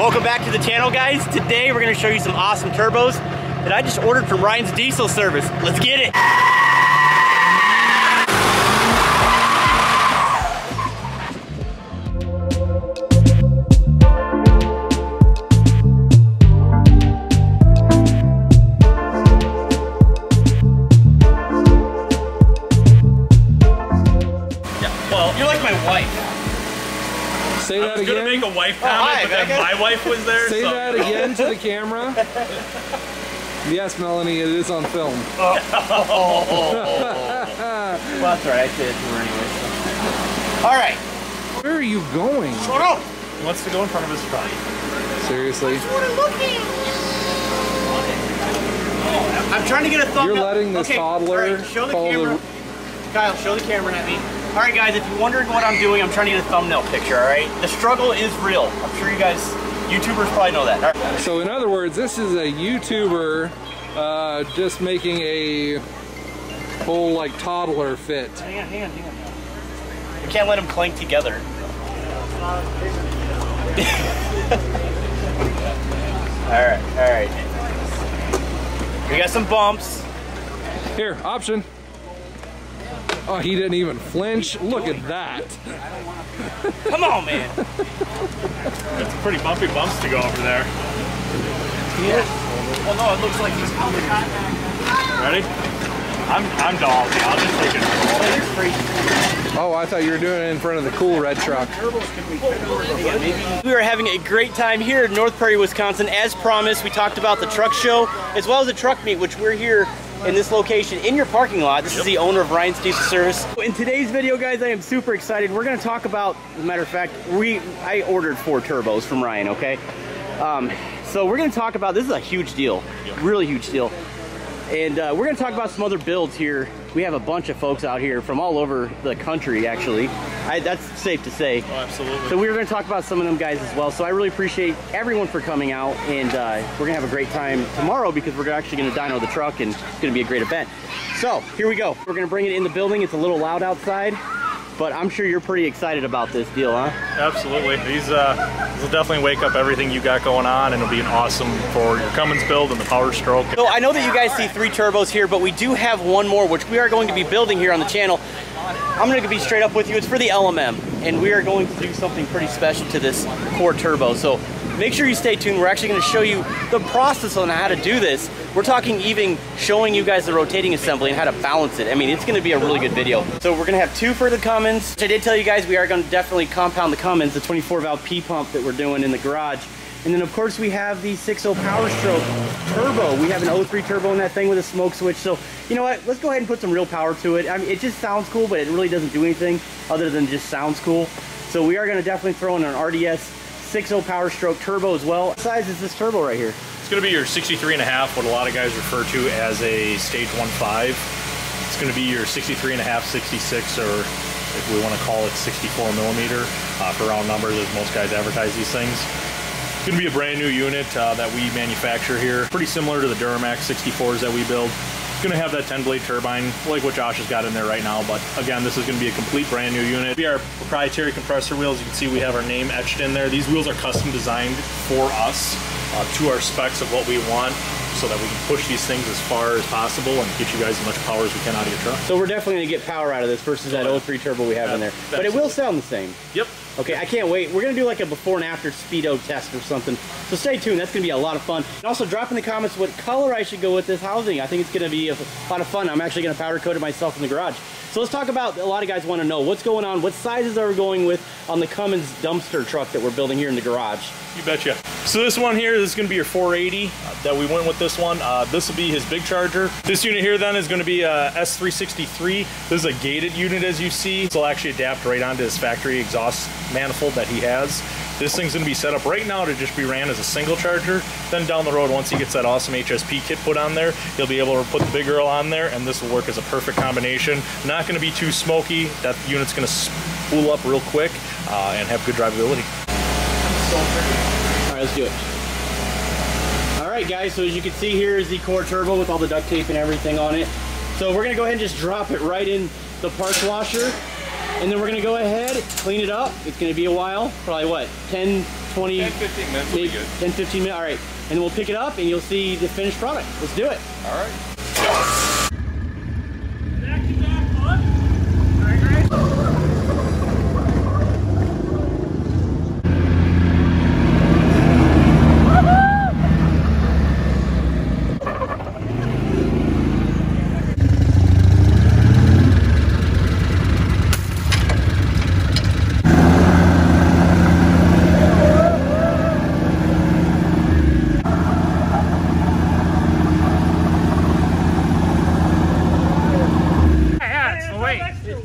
Welcome back to the channel, guys. Today we're going to show you some awesome turbos that I just ordered from Ryan's Diesel Service. Let's get it. Yeah. Well, you're like my wife. Say that again. I was gonna make a wife comment, but then my wife was there. Say that again to the camera. Yes, Melanie, it is on film. Well, that's right. I said it to her anyway. All right. Where are you going? Shut up. He wants to go in front of his truck. Seriously? That's what I'm looking. I'm trying to get a thumbnail. You're letting this toddler right, show the camera. Kyle, show the camera at me. All right, guys, if you're wondering what I'm doing, I'm trying to get a thumbnail picture, all right? The struggle is real. I'm sure you guys, YouTubers probably know that. All right. So in other words, this is a YouTuber just making a whole like toddler fit. Hang on. We can't let them clank together. All right. We got some bumps. Here, option. Oh, he didn't even flinch. Look at that. Come on, man. That's pretty bumpy bumps to go over there. Yeah. Well, no, it looks like he's coming. Ready? I'm Dalsy. I'll just take it. Oh, I thought you were doing it in front of the cool red truck. We are having a great time here in North Prairie, Wisconsin. As promised, we talked about the truck show as well as the truck meet, which we're here in this location in your parking lot. This is the owner of Ryan's Diesel Service. In today's video, guys, I am super excited. We're going to talk about, as a matter of fact, I ordered 4 turbos from Ryan, okay? So we're going to talk about, this is a huge deal, really huge deal. And we're going to talk about some other builds here. We have a bunch of folks out here from all over the country, actually. That's safe to say. Oh, absolutely. So we're going to talk about some of them guys as well. So I really appreciate everyone for coming out, and we're going to have a great time tomorrow because we're actually going to dyno the truck, and it's going to be a great event. So here we go. We're going to bring it in the building. It's a little loud outside, but I'm sure you're pretty excited about this deal, huh? Absolutely. These will definitely wake up everything you got going on, and it'll be an awesome for your Cummins build and the Powerstroke. So I know that you guys see 3 turbos here, but we do have one more, which we are going to be building here on the channel. I'm going to be straight up with you. It's for the LMM, and we are going to do something pretty special to this core turbo. So make sure you stay tuned. We're actually going to show you the process on how to do this. We're talking even showing you guys the rotating assembly and how to balance it. I mean, it's going to be a really good video. So we're going to have 2 for the Cummins. I did tell you guys we are going to definitely compound the Cummins, the 24-valve P pump that we're doing in the garage. And then, of course, we have the 6.0 Powerstroke turbo. We have an 03 turbo in that thing with a smoke switch. So, you know what? Let's go ahead and put some real power to it. I mean, it just sounds cool, but it really doesn't do anything other than just sounds cool. So we are going to definitely throw in an RDS 6.0 Powerstroke turbo as well. What size is this turbo right here? It's going to be your 63.5, what a lot of guys refer to as a Stage 1.5. It's going to be your 63.5, 66, or if we want to call it 64 millimeter for round numbers, as most guys advertise these things. It's going to be a brand new unit that we manufacture here. Pretty similar to the Duramax 64s that we build. It's going to have that 10-blade turbine, like what Josh has got in there right now, but again, this is going to be a complete brand new unit. It'll be our proprietary compressor wheels. You can see we have our name etched in there. These wheels are custom designed for us to our specs of what we want, so that we can push these things as far as possible and get you guys as much power as we can out of your truck. So we're definitely going to get power out of this versus that 03 turbo we have in there. But it will sound the same. Yep. Okay, I can't wait. We're going to do like a before and after speedo test or something. So stay tuned. That's going to be a lot of fun. And also drop in the comments what color I should go with this housing. I think it's going to be a lot of fun. I'm actually going to powder coat it myself in the garage. So let's talk about, a lot of guys want to know what's going on, what sizes are we going with on the Cummins dumpster truck that we're building here in the garage. You betcha. So this one here, this is going to be your 480 that we went with this one. This will be his big charger. This unit here then is going to be a S363. This is a gated unit, as you see. This will actually adapt right onto his factory exhaust manifold that he has. This thing's going to be set up right now to just be ran as a single charger. Then down the road, once he gets that awesome HSP kit put on there, he'll be able to put the big girl on there, and this will work as a perfect combination. Not going to be too smoky. That unit's going to spool up real quick and have good drivability. All right, let's do it. All right, guys, so as you can see here is the core turbo with all the duct tape and everything on it. So we're going to go ahead and just drop it right in the parts washer. And then we're going to go ahead, clean it up. It's going to be a while, probably what, 10, 20, 10-15 minutes will be good. 10-15 minutes, all right. And then we'll pick it up and you'll see the finished product. Let's do it. All right.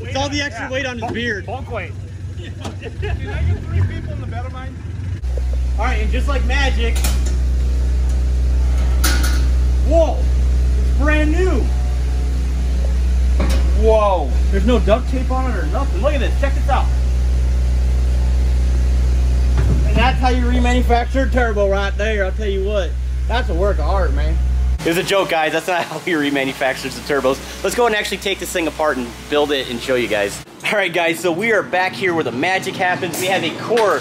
It's all the extra weight on his beard. Bulk weight. Can I get 3 people in the bed of mine? All right, and just like magic, whoa, it's brand new. Whoa, there's no duct tape on it or nothing. Look at this, check this out. And that's how you remanufacture a turbo right there, I'll tell you what. That's a work of art, man. It was a joke, guys. That's not how he remanufactures the turbos. Let's go and actually take this thing apart and build it and show you guys. All right, guys, so we are back here where the magic happens. We have a core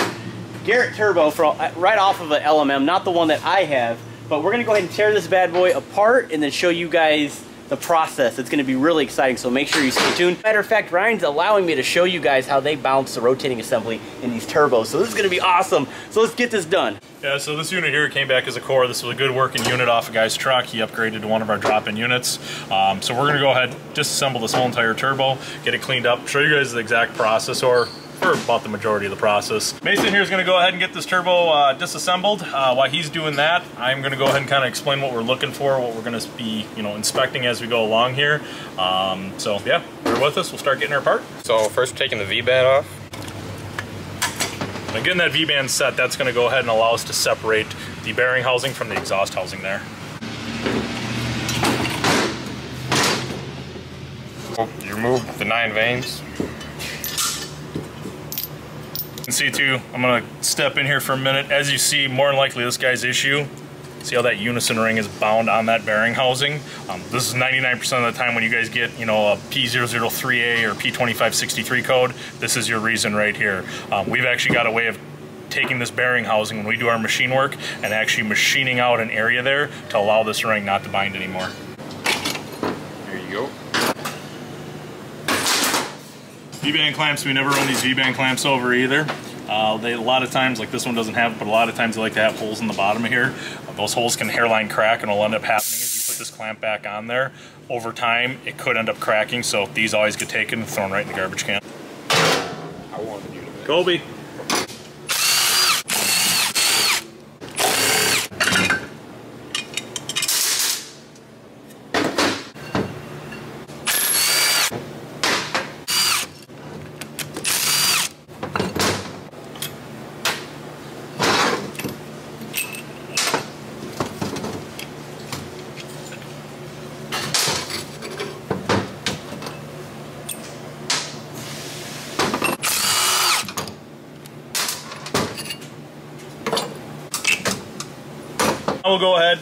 Garrett turbo from right off of an LMM, not the one that I have, but we're gonna go ahead and tear this bad boy apart and then show you guys the process. It's gonna be really exciting, so make sure you stay tuned. Matter of fact, Ryan's allowing me to show you guys how they bounce the rotating assembly in these turbos, so this is gonna be awesome. So let's get this done. Yeah, so this unit here came back as a core. This was a good working unit off a guy's truck. He upgraded to one of our drop-in units. So we're gonna go ahead, disassemble this whole entire turbo, get it cleaned up, show you guys the exact process, or for about the majority of the process. Mason here is gonna go ahead and get this turbo disassembled. While he's doing that, I'm gonna go ahead and kind of explain what we're looking for, what we're gonna be, inspecting as we go along here. So yeah, bear with us, we'll start getting her apart. So first we're taking the V-band off. And getting that V-band set, that's going to go ahead and allow us to separate the bearing housing from the exhaust housing there. You remove the 9 vanes. You can see too, I'm going to step in here for a minute. As you see, more than likely this guy's issue, see how that unison ring is bound on that bearing housing? This is 99% of the time when you guys get, a P003A or P2563 code, this is your reason right here. We've actually got a way of taking this bearing housing when we do our machine work and actually machining out an area there to allow this ring not to bind anymore. There you go. V-band clamps, we never run these V-band clamps over either. A lot of times, like this one doesn't have, but a lot of times they like to have holes in the bottom of here. Those holes can hairline crack, and what'll end up happening is you put this clamp back on there. Over time, it could end up cracking, so these always get taken and thrown right in the garbage can. I wanted you to make Colby. We'll go ahead,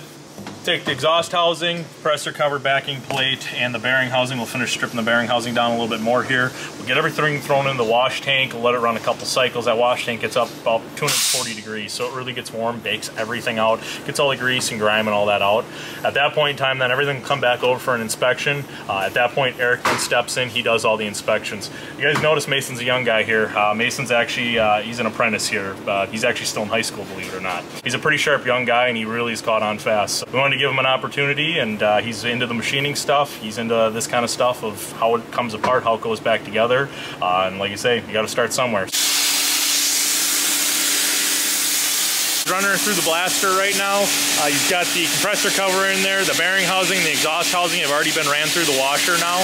take the exhaust housing, compressor cover, backing plate, and the bearing housing. We'll finish stripping the bearing housing down a little bit more here. We'll get everything thrown in the wash tank, we'll let it run a couple cycles. That wash tank gets up about 240 degrees, so it really gets warm, bakes everything out, gets all the grease and grime and all that out. At that point in time, then everything will come back over for an inspection. At that point, Eric then steps in, he does all the inspections. You guys notice Mason's a young guy here. Mason's actually, he's an apprentice here. He's actually still in high school, believe it or not. He's a pretty sharp young guy, and he really is caught on fast. So we wanted to give him an opportunity, and he's into the machining stuff. He's into this kind of stuff of how it comes apart, how it goes back together. And like you say, you got to start somewhere. Running her through the blaster right now. You've got the compressor cover in there, the bearing housing, the exhaust housing have already been ran through the washer now.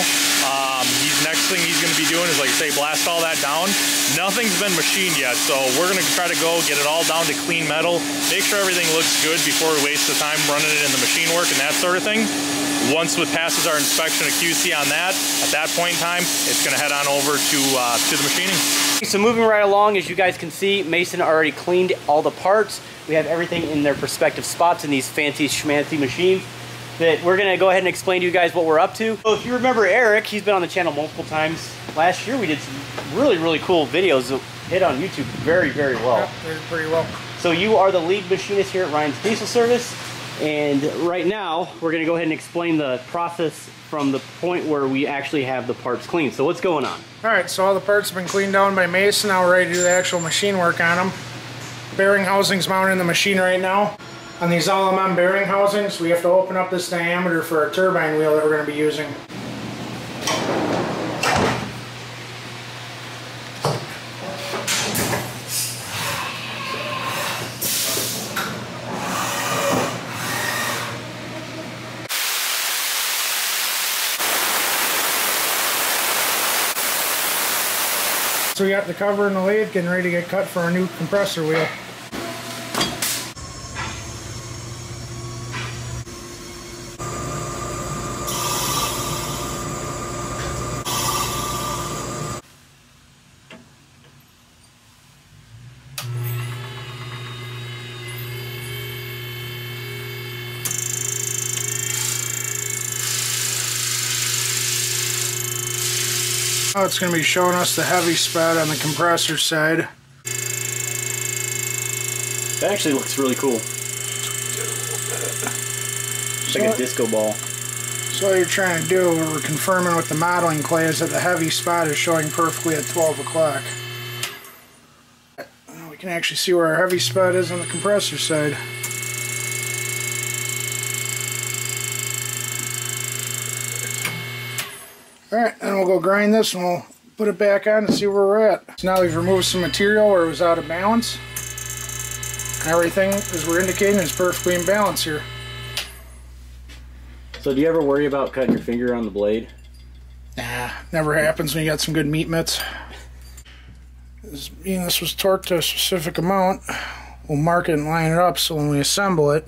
Next thing he's going to be doing is, like I say, blast all that down. Nothing's been machined yet, so we're going to try to go get it all down to clean metal, make sure everything looks good before we waste the time running it in the machine work and that sort of thing. Once it passes our inspection of QC on that, at that point in time, it's going to head on over to the machining. So moving right along, as you guys can see, Mason already cleaned all the parts. We have everything in their respective spots in these fancy schmancy machines that we're going to go ahead and explain to you guys what we're up to. So if you remember Eric, he's been on the channel multiple times. Last year we did some really, really cool videos that hit on YouTube very, very well. Yep, they're pretty well. So you are the lead machinist here at Ryan's Diesel Service, and right now we're going to go ahead and explain the process from the point where we actually have the parts cleaned. So what's going on? Alright, so all the parts have been cleaned down by Mason. Now we're ready to do the actual machine work on them. Bearing housings mounted in the machine right now. On these LMM bearing housings, we have to open up this diameter for our turbine wheel that we're going to be using. So we got the cover and the lathe getting ready to get cut for our new compressor wheel. Now it's going to be showing us the heavy spot on the compressor side. That actually looks really cool. It's like a disco ball. So what you're trying to do, what we're confirming with the modeling clay, is that the heavy spot is showing perfectly at 12 o'clock. We can actually see where our heavy spot is on the compressor side. Alright, then we'll go grind this and we'll put it back on and see where we're at. So now we've removed some material where it was out of balance. And everything, as we're indicating, is perfectly in balance here. So do you ever worry about cutting your finger on the blade? Nah, never happens when you got some good meat mitts. Being this was torqued to a specific amount, we'll mark it and line it up so when we assemble it,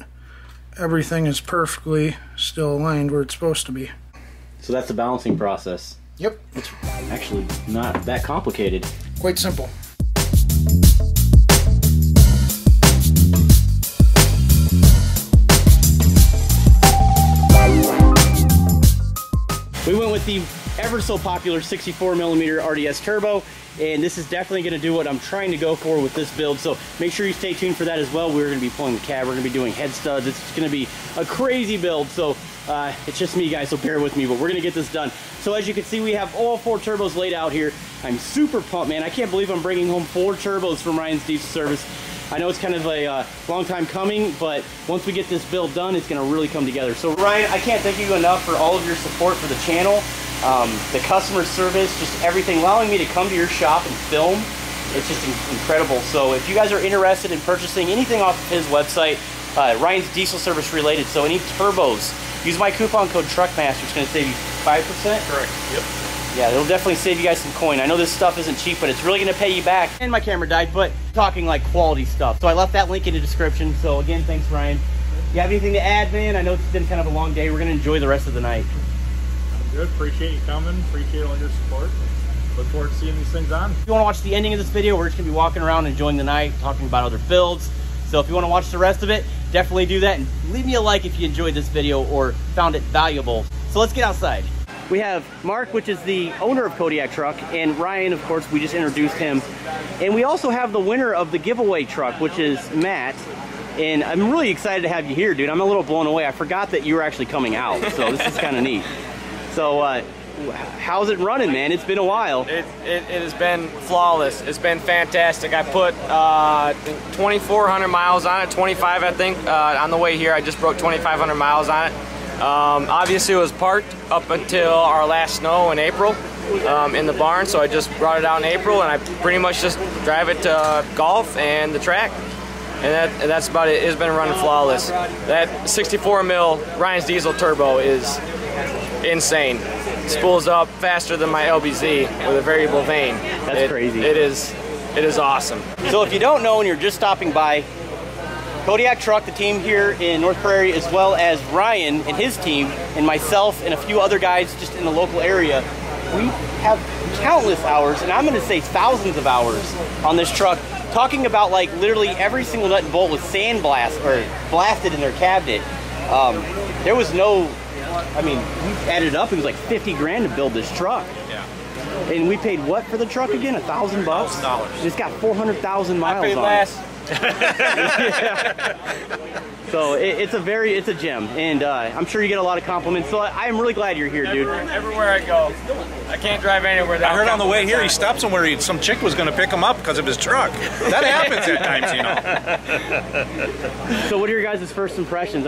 everything is perfectly still aligned where it's supposed to be. So that's the balancing process. Yep. It's actually not that complicated. Quite simple. We went with the ever so popular 64mm RDS turbo, and this is definitely going to do what I'm trying to go for with this build, so make sure you stay tuned for that as well. We're going to be pulling the cab, we're going to be doing head studs. It's going to be a crazy build, so it's just me, guys, so bear with me, but we're going to get this done. So as you can see, we have all 4 turbos laid out here. I'm super pumped, man. I can't believe I'm bringing home 4 turbos from Ryan's Diesel Service. I know it's kind of a long time coming, but once we get this build done, it's going to really come together. So Ryan, I can't thank you enough for all of your support for the channel, the customer service, just everything, allowing me to come to your shop and film. It's just incredible. So if you guys are interested in purchasing anything off of his website, Ryan's Diesel Service related, so any turbos, use my coupon code TruckMaster. It's going to save you 5%. Correct. Yep. Yeah, it'll definitely save you guys some coin. I know this stuff isn't cheap, but it's really going to pay you back. And my camera died, but talking like quality stuff. So I left that link in the description. So again, thanks, Ryan. You have anything to add, man? I know it's been kind of a long day. We're going to enjoy the rest of the night. I'm good. Appreciate you coming. Appreciate all your support. Look forward to seeing these things on. If you want to watch the ending of this video, we're just going to be walking around enjoying the night, talking about other builds. So if you want to watch the rest of it, definitely do that. And leave me a like if you enjoyed this video or found it valuable. So let's get outside. We have Mark, which is the owner of Kodiak Truck, and Ryan, of course, we just introduced him. And we also have the winner of the giveaway truck, which is Matt. And I'm really excited to have you here, dude. I'm a little blown away. I forgot that you were actually coming out, so this is kind of neat. So how's it running, man? It's been a while. It has been flawless. It's been fantastic. I put 2,400 miles on it, 25 I think. On the way here, I just broke 2,500 miles on it. Obviously it was parked up until our last snow in April in the barn, so I just brought it out in April and I pretty much just drive it to golf and the track, and that's about it. It's been running flawless. That 64 mil Ryan's Diesel turbo is insane. It spools up faster than my LBZ with a variable vane. That's crazy. It is awesome. So if you don't know and you're just stopping by, Kodiak Truck, the team here in North Prairie, as well as Ryan and his team, and myself and a few other guys just in the local area, we have countless hours, and I'm going to say thousands of hours on this truck, talking about like literally every single nut and bolt was blasted in their cabinet. There was no, I mean, we added up, it was like 50 grand to build this truck. Yeah. And we paid what for the truck again? $1,000 bucks? $1,000. It's got 400,000 miles I paid on last So it's a gem, and I'm sure you get a lot of compliments. So I'm really glad you're here, dude. Everywhere I go, I can't drive anywhere. I heard on the way here he stopped somewhere. Some chick was going to pick him up because of his truck. That happens at times, you know. So what are your guys' first impressions?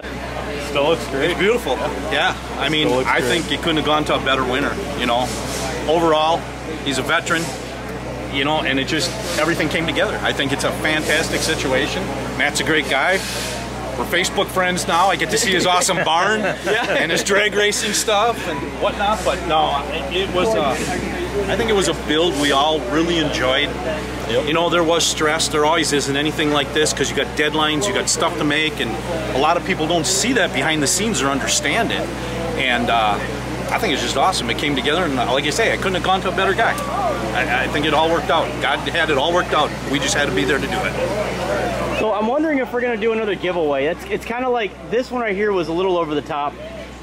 Still looks great. It's beautiful. Yeah. I mean, I think he couldn't have gone to a better winner. You know, overall, he's a veteran. You know, and it just everything came together. I think it's a fantastic situation. Matt's a great guy. We're Facebook friends now. I get to see his awesome barn and his drag racing stuff and whatnot. But no, it was. I think it was a build we all really enjoyed. Yep. You know, there was stress. There always is in anything like this because you got deadlines, you got stuff to make, and a lot of people don't see that behind the scenes or understand it. And I think it's just awesome. It came together, and like I say, I couldn't have gone to a better guy. I think it all worked out. God had it all worked out. We just had to be there to do it. So I'm wondering if we're going to do another giveaway. It's kind of like this one right here was a little over the top,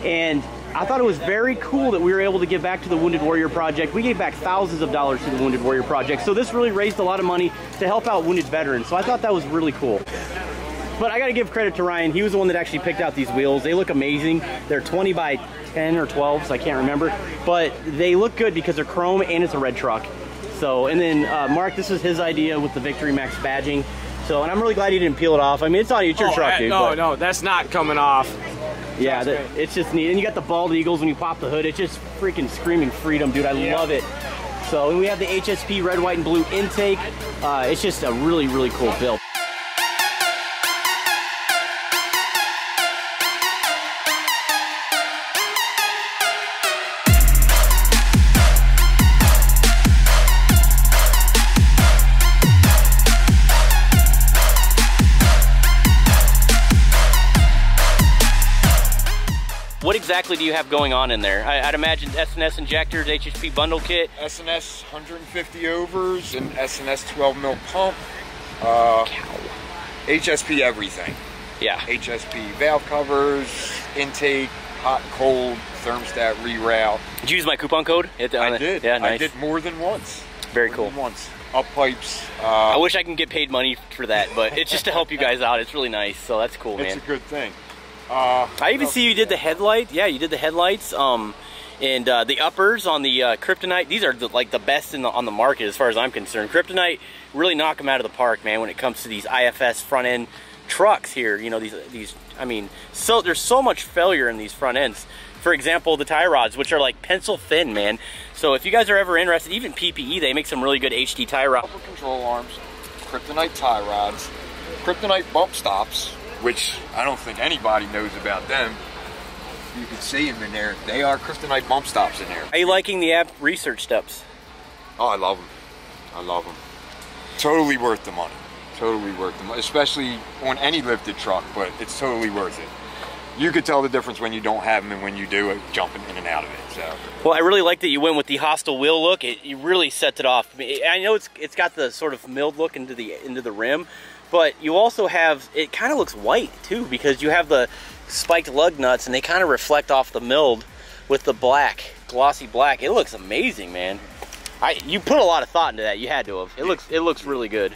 and I thought it was very cool that we were able to give back to the Wounded Warrior Project. We gave back thousands of dollars to the Wounded Warrior Project, so this really raised a lot of money to help out wounded veterans. So I thought that was really cool. But I got to give credit to Ryan. He was the one that actually picked out these wheels. They look amazing. They're 20 by 10 or 12, so I can't remember. But they look good because they're chrome and it's a red truck. So, and then Mark, this was his idea with the Victory Max badging. So, and I'm really glad he didn't peel it off. I mean, it's your truck, dude. No, that's not coming off. Yeah, it's just neat. And you got the bald eagles when you pop the hood. It's just freaking screaming freedom, dude. I love it. So, and we have the HSP red, white, and blue intake. It's just a really, really cool build. What exactly do you have going on in there? I'd imagine S&S injectors, HSP bundle kit. S&S 150 overs, and S&S 12 mil pump. HSP everything. Yeah. HSP valve covers, intake, hot and cold, thermostat reroute. Did you use my coupon code? I did. Yeah, nice. I did more than once. Very cool. Once. Up pipes. I wish I can get paid money for that, but it's just to help you guys out. It's really nice, so that's cool, man. It's a good thing. I even see you did the headlight. Yeah, you did the headlights. And the uppers on the Kryptonite. These are like the best on the market as far as I'm concerned. Kryptonite really knock them out of the park, man. When it comes to these IFS front end trucks here, you know, these. I mean, so there's so much failure in these front ends. For example, the tie rods, which are like pencil thin, man. So if you guys are ever interested, even PPE, they make some really good HD tie rods. Control arms, Kryptonite tie rods, Kryptonite bump stops, which I don't think anybody knows about them. You can see them in there. They are Kryptonite bump stops in there. Are you liking the app research steps? Oh, I love them. I love them. Totally worth the money. Totally worth the money, especially on any lifted truck, but it's totally worth it. You could tell the difference when you don't have them and when you do it, jumping in and out of it. So. Well, I really like that you went with the hostile wheel look. You really sets it off. I know it's got the sort of milled look into the rim, but you also have, it kind of looks white too, because you have the spiked lug nuts and they kind of reflect off the milled with the black, glossy black. It looks amazing, man. You put a lot of thought into that. You had to have. It looks really good.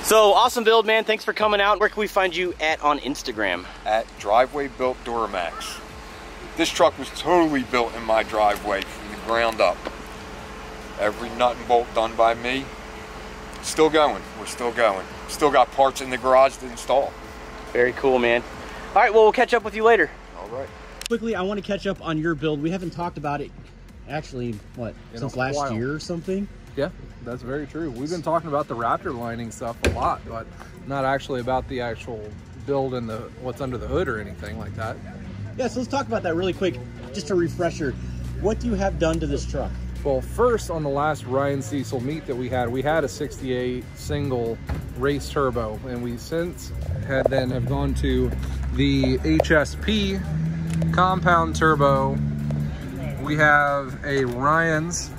So awesome build, man. Thanks for coming out. Where can we find you at on Instagram? At Driveway Built Duramax. This truck was totally built in my driveway from the ground up. Every nut and bolt done by me. Still going. We're still going. Still got parts in the garage to install. Very cool, man. All right, well, we'll catch up with you later. All right. Quickly, I want to catch up on your build. We haven't talked about it, actually, what, since last year or something? Yeah, that's very true. We've been talking about the Raptor lining stuff a lot, but not actually about the actual build and what's under the hood or anything like that. Yeah, so let's talk about that really quick. Just a refresher. What do you have done to this truck? Well, first, on the last Ryan Cecil meet that we had a 68 single race turbo, and we since have gone to the HSP compound turbo. We have a Ryan's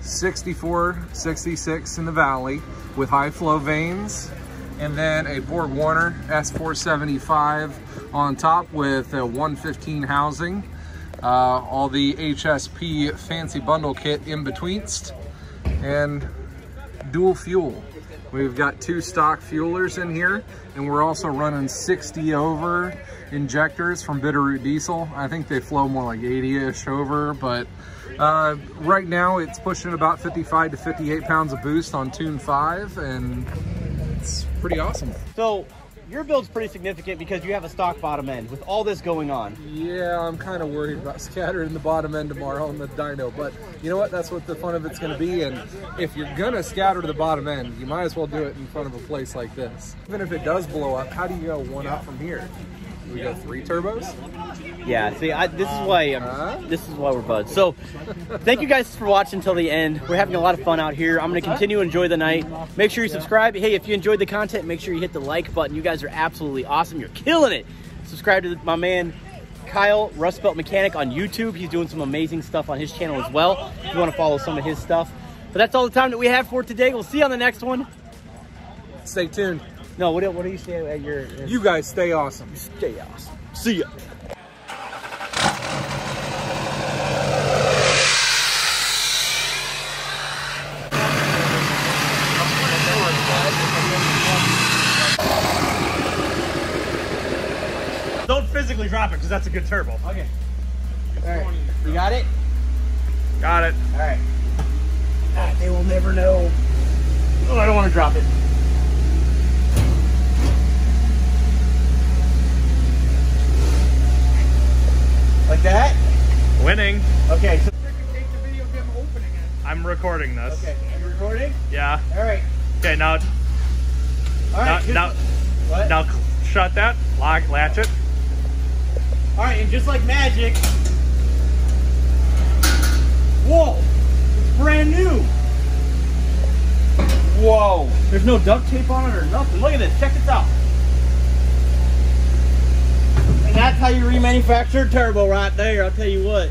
6466 in the valley with high flow vanes, and then a Borg Warner S475 on top with a 115 housing. All the HSP fancy bundle kit in betweenst, and dual fuel. We've got 2 stock fuelers in here, and we're also running 60 over injectors from Bitterroot Diesel. I think they flow more like 80-ish over, but right now it's pushing about 55 to 58 pounds of boost on Tune 5, and it's pretty awesome. So your build's pretty significant because you have a stock bottom end with all this going on. Yeah, I'm kind of worried about scattering the bottom end tomorrow on the dyno, but you know what? That's what the fun of it's going to be, and if you're going to scatter the bottom end, you might as well do it in front of a place like this. Even if it does blow up, how do you go 1 up from here? Do we go 3 turbos? Yeah, see, this is why we're buds. So, thank you guys for watching until the end. We're having a lot of fun out here. I'm going to continue to enjoy the night. Make sure you subscribe. Hey, if you enjoyed the content, make sure you hit the like button. You guys are absolutely awesome. You're killing it. Subscribe to my man Kyle, Rust Belt Mechanic on YouTube. He's doing some amazing stuff on his channel as well, if you want to follow some of his stuff. But that's all the time that we have for today. We'll see you on the next one. Stay tuned. No, what do you say at your... You guys stay awesome. Stay awesome. See ya. Don't physically drop it, because that's a good turbo. Okay. All right. You got it? Got it. All right. They will never know. Oh, I don't want to drop it. Like that? Winning. Okay. So Take the video of them opening it. I'm recording this. okay. Are you recording? Yeah. All right. Okay, now, All right. now, What? now shut that, latch it. All right, and just like magic. Whoa! It's brand new. Whoa! There's no duct tape on it or nothing. Look at this. Check this out. And that's how you remanufacture a turbo right there. I'll tell you what.